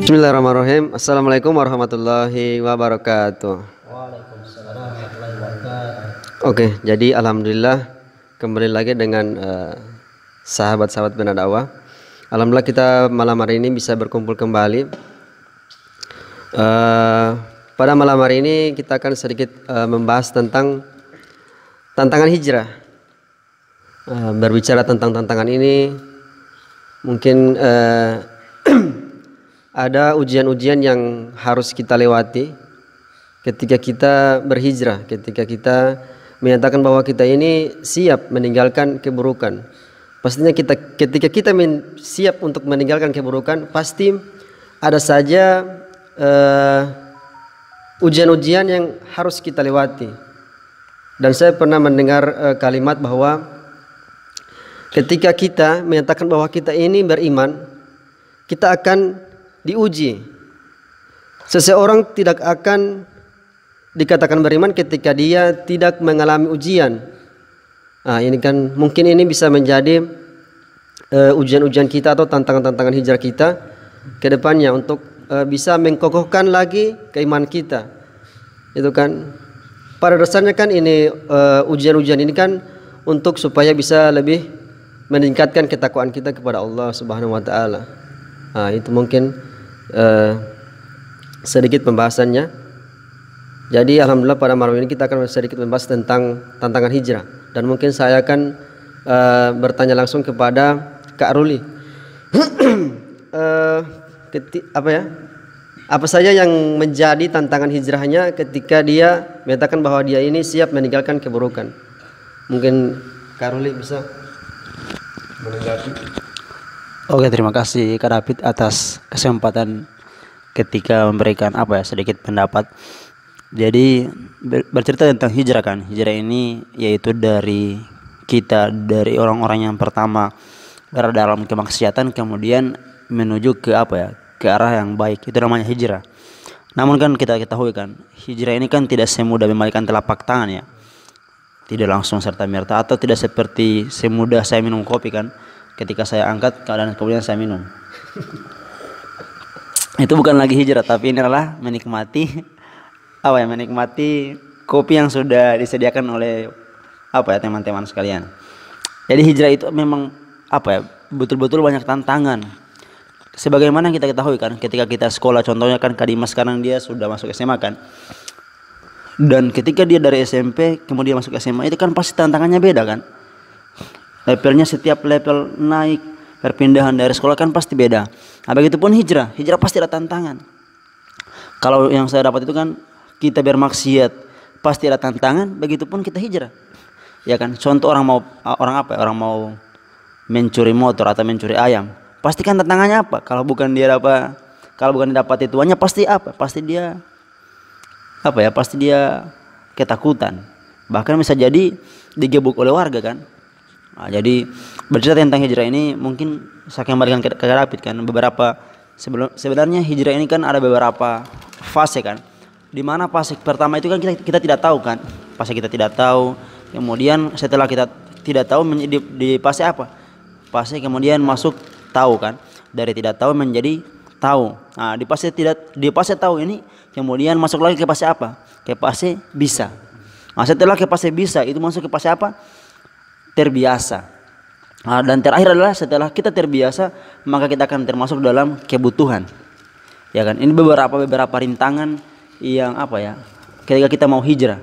Bismillahirrahmanirrahim. Assalamualaikum warahmatullahi wabarakatuh. Waalaikumsalam warahmatullahi wabarakatuh. Oke, jadi alhamdulillah kembali lagi dengan sahabat-sahabat Bina Dakwah. Alhamdulillah kita malam hari ini bisa berkumpul kembali. Pada malam hari ini kita akan sedikit membahas tentang tantangan hijrah. Berbicara tentang tantangan ini, mungkin ada ujian-ujian yang harus kita lewati ketika kita berhijrah, ketika kita menyatakan bahwa kita ini siap meninggalkan keburukan. Pastinya ketika kita siap untuk meninggalkan keburukan, pasti ada saja ujian-ujian yang harus kita lewati. Dan saya pernah mendengar kalimat bahwa ketika kita menyatakan bahwa kita ini beriman, kita akan diuji. Seseorang tidak akan dikatakan beriman ketika dia tidak mengalami ujian. Nah, ini kan mungkin ini bisa menjadi ujian-ujian kita atau tantangan-tantangan hijrah kita ke depannya untuk bisa mengkokohkan lagi keimanan kita. Itu kan pada dasarnya kan ini ujian-ujian ini kan untuk supaya bisa lebih meningkatkan ketakwaan kita kepada Allah Subhanahu wa taala. Nah, itu mungkin sedikit pembahasannya. Jadi alhamdulillah pada malam ini kita akan sedikit membahas tentang tantangan hijrah, dan mungkin saya akan bertanya langsung kepada Kak Ruli. Apa saja yang menjadi tantangan hijrahnya ketika dia menyatakan bahwa dia ini siap meninggalkan keburukan? Mungkin Kak Ruli bisa menanggapi. Oke, terima kasih Kak David atas kesempatan ketika memberikan sedikit pendapat. Jadi bercerita tentang hijrah kan. Hijrah ini yaitu dari dari orang-orang yang pertama berada dalam kemaksiatan kemudian menuju ke ke arah yang baik. Itu namanya hijrah. Namun kan kita ketahui kan, hijrah ini kan tidak semudah membalikan telapak tangan ya. Tidak langsung serta merta, atau tidak seperti semudah saya minum kopi kan. Ketika saya angkat kemudian saya minum. Itu bukan lagi hijrah, tapi ini adalah menikmati menikmati kopi yang sudah disediakan oleh teman-teman sekalian. Jadi hijrah itu memang betul-betul banyak tantangan. Sebagaimana kita ketahui kan, ketika kita sekolah, contohnya kan Kak Dimas sekarang dia sudah masuk SMA kan. Dan ketika dia dari SMP kemudian masuk SMA, itu kan pasti tantangannya beda kan. Levelnya setiap level naik, perpindahan dari sekolah kan pasti beda. Nah, begitupun hijrah pasti ada tantangan. Kalau yang saya dapat itu kan, kita bermaksiat pasti ada tantangan, begitupun kita hijrah. Ya kan, contoh orang mau mencuri motor atau mencuri ayam, pasti kan tantangannya apa? Kalau bukan dia dapat ituannya pasti Pasti dia pasti dia ketakutan. Bahkan bisa jadi digebuk oleh warga kan. Nah, jadi bercerita tentang hijrah ini mungkin saya kembalikan ke David kan, sebenarnya hijrah ini kan ada beberapa fase kan. Di mana fase pertama itu kan kita tidak tahu kan. Fase kita tidak tahu. Kemudian setelah kita tidak tahu di fase apa? Fase kemudian masuk tahu kan. Dari tidak tahu menjadi tahu. Nah, di fase tahu ini kemudian masuk lagi ke fase apa? Ke fase bisa. Nah, setelah ke fase bisa itu masuk ke fase apa? Terbiasa. Nah, dan terakhir adalah setelah kita terbiasa, maka kita akan termasuk dalam kebutuhan. Ya kan? Ini beberapa rintangan yang ketika kita mau hijrah.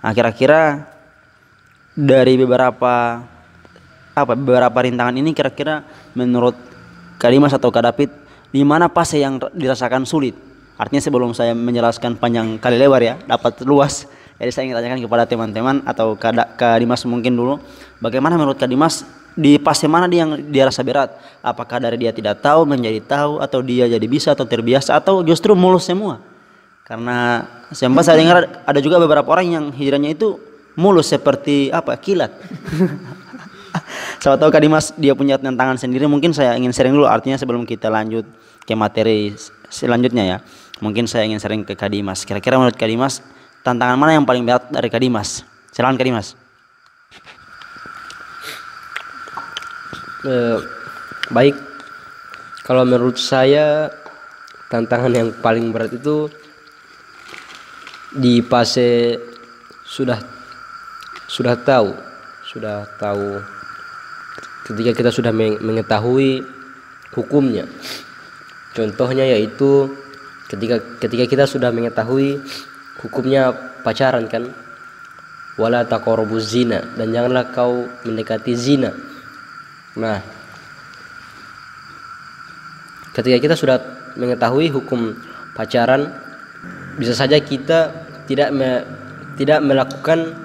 Nah, kira-kira dari beberapa rintangan ini, kira-kira menurut Kak Dimas atau Kak David, di mana fase yang dirasakan sulit? Artinya sebelum saya menjelaskan panjang kali lebar ya, dapat luas. Jadi saya ingin tanyakan kepada teman-teman atau Kak Dimas mungkin dulu, bagaimana menurut Kak Dimas di fase mana yang dia rasa berat? Apakah dari dia tidak tahu menjadi tahu, atau dia jadi bisa atau terbiasa, atau justru mulus semua? Karena sempat saya dengar ada juga beberapa orang yang hijrahnya itu mulus seperti kilat. Saya tahu Kak Dimas dia punya tantangan sendiri. Mungkin saya ingin sharing dulu, artinya sebelum kita lanjut ke materi selanjutnya ya. Mungkin saya ingin sharing ke Kak Dimas. Kira-kira menurut Kak Dimas, tantangan mana yang paling berat dari Kak Dimas? Silakan Kak Dimas. Baik, kalau menurut saya tantangan yang paling berat itu di fase sudah tahu ketika kita sudah mengetahui hukumnya. Contohnya yaitu ketika kita sudah mengetahui hukumnya pacaran kan, wala taqrabuz zina, dan janganlah kau mendekati zina. Nah, ketika kita sudah mengetahui hukum pacaran, bisa saja kita tidak melakukan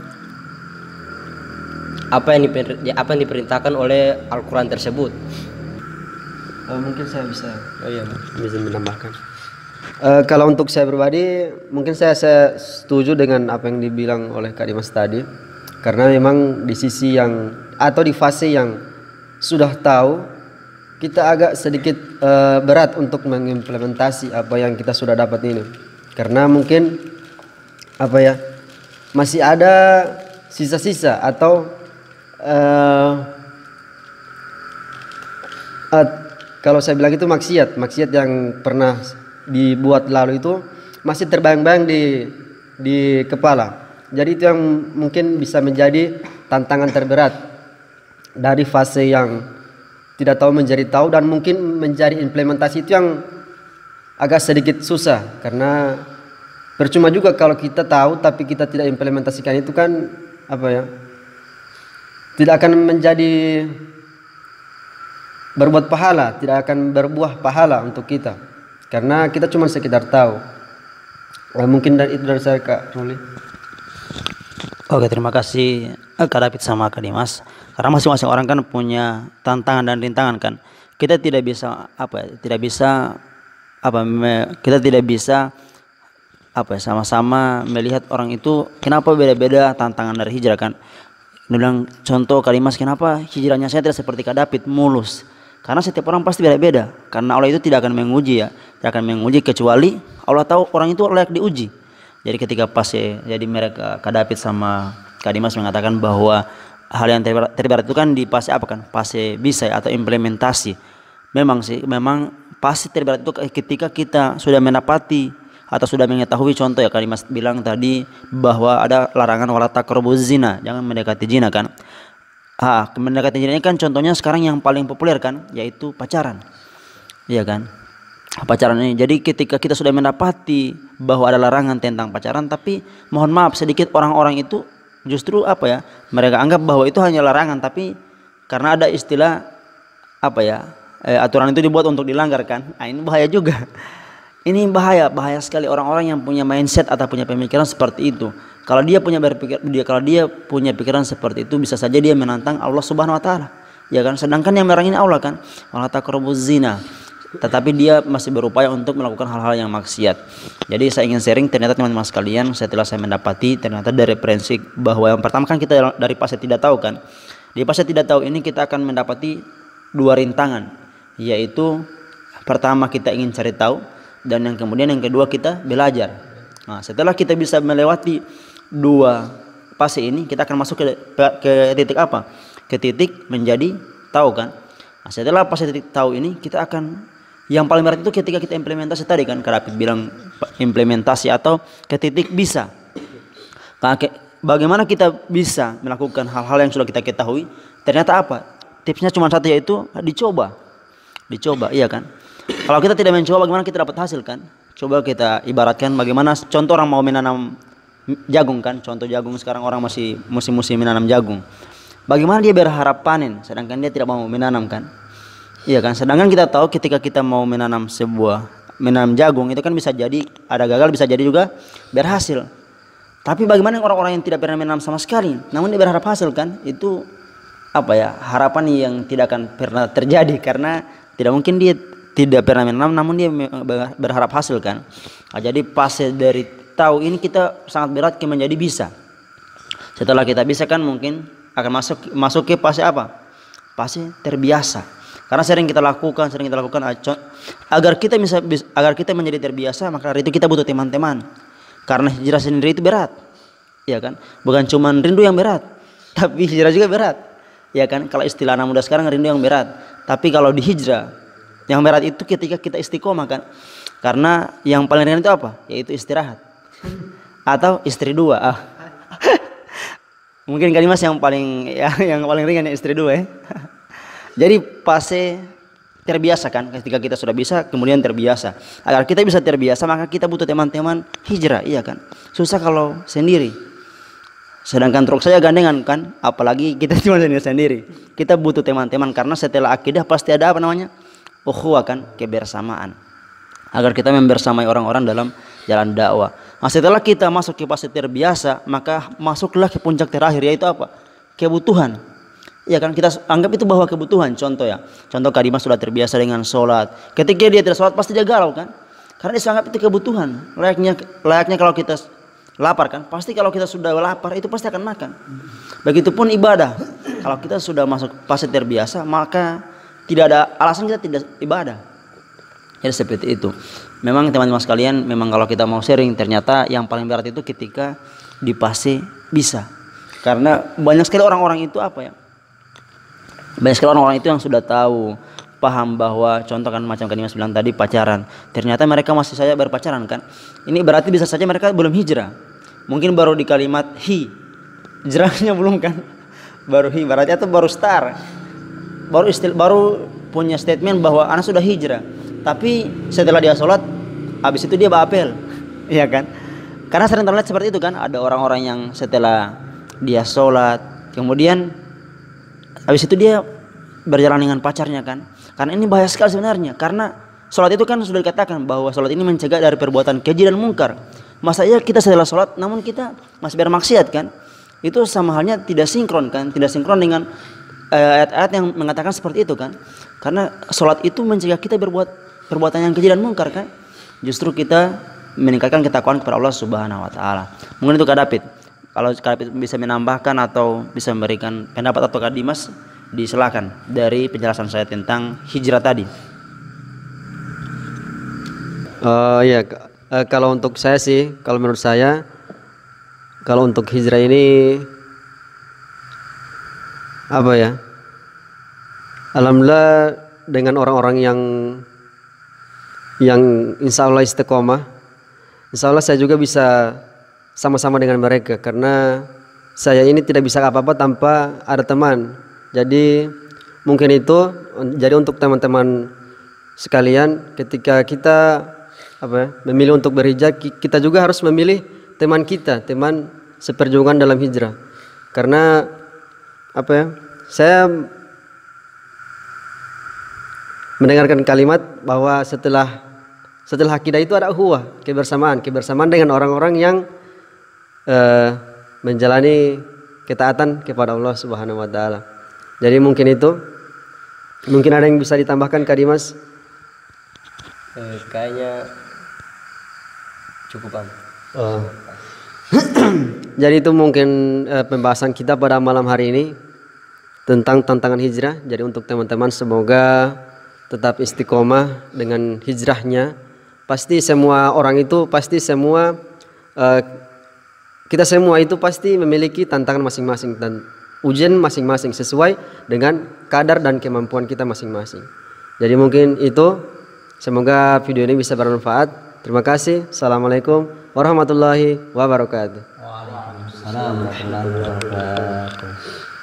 apa yang diperintahkan oleh Al-Quran tersebut. Mungkin saya bisa Bisa menambahkan. Kalau untuk saya pribadi, mungkin saya setuju dengan apa yang dibilang oleh Kak Dimas tadi, karena memang di sisi yang atau di fase yang sudah tahu, kita agak sedikit berat untuk mengimplementasi apa yang kita sudah dapat ini, karena mungkin masih ada sisa-sisa atau kalau saya bilang itu maksiat yang pernah dibuat lalu itu masih terbayang-bayang di kepala. Jadi itu yang mungkin bisa menjadi tantangan terberat dari fase yang tidak tahu menjadi tahu, dan mungkin menjadi implementasi itu yang agak sedikit susah, karena percuma juga kalau kita tahu tapi kita tidak implementasikan, itu kan tidak akan menjadi berbuat pahala, tidak akan berbuah pahala untuk kita, karena kita cuma sekedar tahu. Mungkin itu dari saya, Kak Ruli. Oke, terima kasih Kak David sama Kak Dimas. Karena masing-masing orang kan punya tantangan dan rintangan kan. Kita tidak bisa sama-sama melihat orang itu kenapa beda-beda tantangan dari hijrah kan. Bilang contoh Kak Dimas, kenapa hijrahnya saya tidak seperti Kak David mulus? Karena setiap orang pasti beda-beda. Karena Allah itu tidak akan menguji tidak akan menguji kecuali Allah tahu orang itu layak diuji. Jadi ketika jadi mereka Kak David sama Kak Dimas mengatakan bahwa hal yang terberat itu kan di fase fase bisa atau implementasi. Memang pasti terberat itu ketika kita sudah mendapati atau sudah mengetahui. Contoh ya, Kak Dimas bilang tadi bahwa ada larangan wala taqrabuz zina, jangan mendekati zina kan. Mendekati zina ini kan contohnya sekarang yang paling populer kan, yaitu pacaran. Iya kan? Pacaran ini. Jadi ketika kita sudah mendapati bahwa ada larangan tentang pacaran, tapi mohon maaf sedikit orang-orang itu justru mereka anggap bahwa itu hanya larangan, tapi karena ada istilah aturan itu dibuat untuk dilanggar kan. Ini bahaya juga. Ini bahaya sekali orang-orang yang punya mindset atau punya pemikiran seperti itu. Kalau dia punya pikiran seperti itu, bisa saja dia menantang Allah Subhanahu wa taala. Ya kan? Sedangkan yang melarang ini Allah kan. Wala taqrabuz zina. Tetapi dia masih berupaya untuk melakukan hal-hal yang maksiat. Jadi saya ingin sharing, ternyata teman-teman sekalian, setelah saya mendapati ternyata dari prinsip bahwa yang pertama kan kita dari fase tidak tahu kan. Di fase tidak tahu ini kita akan mendapati dua rintangan, yaitu pertama kita ingin cari tahu, dan yang kedua kita belajar. Nah, setelah kita bisa melewati dua fase ini, kita akan masuk ke titik apa? Ke titik menjadi tahu kan. Nah, setelah fase titik tahu ini, kita akan yang paling berat itu ketika kita implementasi tadi kan. Kak David bilang implementasi atau ke titik bisa. Nah, bagaimana kita bisa melakukan hal-hal yang sudah kita ketahui? Ternyata tipsnya cuma satu, yaitu dicoba, iya kan? Kalau kita tidak mencoba, bagaimana kita dapat hasil kan? Coba kita ibaratkan bagaimana contoh orang mau menanam jagung kan. Contoh jagung sekarang orang masih musim-musim menanam jagung. Bagaimana dia berharap panen sedangkan dia tidak mau menanam kan? Iya kan? Sedangkan kita tahu ketika kita mau menanam jagung itu kan bisa jadi ada gagal, bisa jadi juga berhasil. Tapi bagaimana orang-orang yang tidak pernah menanam sama sekali namun dia berharap hasil kan? Itu harapan yang tidak akan pernah terjadi, karena tidak mungkin dia tidak pernah menanam namun dia berharap hasil kan. Nah, jadi fase dari tahu ini kita sangat berat ke menjadi bisa. Setelah kita bisa kan mungkin akan masuk ke fase fase terbiasa. Karena sering kita lakukan agar kita menjadi terbiasa, maka dari itu kita butuh teman-teman. Karena hijrah sendiri itu berat. Ya kan? Bukan cuma rindu yang berat, tapi hijrah juga berat. Ya kan? Kalau istilah anak muda sekarang rindu yang berat. Tapi kalau di hijrah yang berat itu ketika kita istiqomah kan. Karena yang paling ringan itu apa? Yaitu istirahat atau istri dua. Mungkin Kak Dimas yang paling yang paling ringan ya istri dua ya. Jadi pasti terbiasa kan, ketika kita sudah bisa kemudian terbiasa. Agar kita bisa terbiasa maka kita butuh teman-teman hijrah, iya kan? Susah kalau sendiri. Sedangkan truk saya gandengan kan, apalagi kita cuma sendiri. Kita butuh teman-teman karena setelah akidah pasti ada apa namanya? Ukhuwah kan, kebersamaan. Agar kita membersamai orang-orang dalam jalan dakwah. Nah, setelah kita masuk ke fase terbiasa, maka masuklah ke puncak terakhir yaitu apa? Kebutuhan. Ya kan, kita anggap itu bahwa kebutuhan. Contoh ya, contoh Kak Dimas sudah terbiasa dengan sholat. Ketika dia tidak sholat pasti dia galau kan? Karena dia anggap itu kebutuhan. Layaknya kalau kita lapar kan, pasti kalau kita sudah lapar itu pasti akan makan. Begitupun ibadah. Kalau kita sudah masuk fase terbiasa, maka tidak ada alasan kita tidak ibadah. Jadi seperti itu. Memang teman-teman sekalian, memang kalau kita mau sharing, ternyata yang paling berat itu ketika di fase bisa. Karena banyak sekali orang-orang itu apa ya? Banyak sekali orang-orang itu yang sudah tahu, paham bahwa contoh kan macam Kak Dimas bilang tadi pacaran. Ternyata mereka masih saja berpacaran kan. Ini berarti bisa saja mereka belum hijrah. Mungkin baru di kalimat hi. Hijrahnya belum kan? Baru hi berarti atau baru start. Baru punya statement bahwa anak sudah hijrah. Tapi setelah dia sholat, habis itu dia bapel, iya kan? Karena sering terlihat seperti itu kan, ada orang-orang yang setelah dia sholat, kemudian habis itu dia berjalan dengan pacarnya kan? Karena ini bahaya sekali sebenarnya, karena sholat itu kan sudah dikatakan bahwa sholat ini mencegah dari perbuatan keji dan mungkar. Masa iya kita setelah sholat, namun kita masih bermaksiat kan? Itu sama halnya tidak sinkron kan? Tidak sinkron dengan ayat-ayat yang mengatakan seperti itu kan? Karena sholat itu mencegah kita berbuat perbuatan yang keji dan mungkar kan, justru kita meningkatkan ketakwaan kepada Allah Subhanahu wa taala. Mungkin itu Kak David. Kalau Kak David bisa menambahkan atau bisa memberikan pendapat atau Kak Dimas, disilakan dari penjelasan saya tentang hijrah tadi. Ya, kalau untuk saya sih, kalau menurut saya, kalau untuk hijrah ini apa ya? Alhamdulillah dengan orang-orang yang insya Allah istiqomah, insya Allah saya juga bisa sama-sama dengan mereka, karena saya ini tidak bisa apa-apa tanpa ada teman. Jadi mungkin itu, jadi untuk teman-teman sekalian, ketika kita memilih untuk berhijrah, kita juga harus memilih teman kita, teman seperjuangan dalam hijrah. Karena saya mendengarkan kalimat bahwa setelah akidah itu ada ukhuwah, kebersamaan dengan orang-orang yang menjalani ketaatan kepada Allah Subhanahu wa taala. Jadi mungkin itu, mungkin ada yang bisa ditambahkan Kak Dimas? Kayaknya cukup. Jadi itu mungkin pembahasan kita pada malam hari ini tentang tantangan hijrah. Jadi untuk teman-teman semoga tetap istiqomah dengan hijrahnya. Pasti semua orang itu, kita semua itu pasti memiliki tantangan masing-masing dan ujian masing-masing sesuai dengan kadar dan kemampuan kita masing-masing. Jadi mungkin itu, semoga video ini bisa bermanfaat. Terima kasih. Assalamualaikum warahmatullahi wabarakatuh. Waalaikumsalam warahmatullahi wabarakatuh.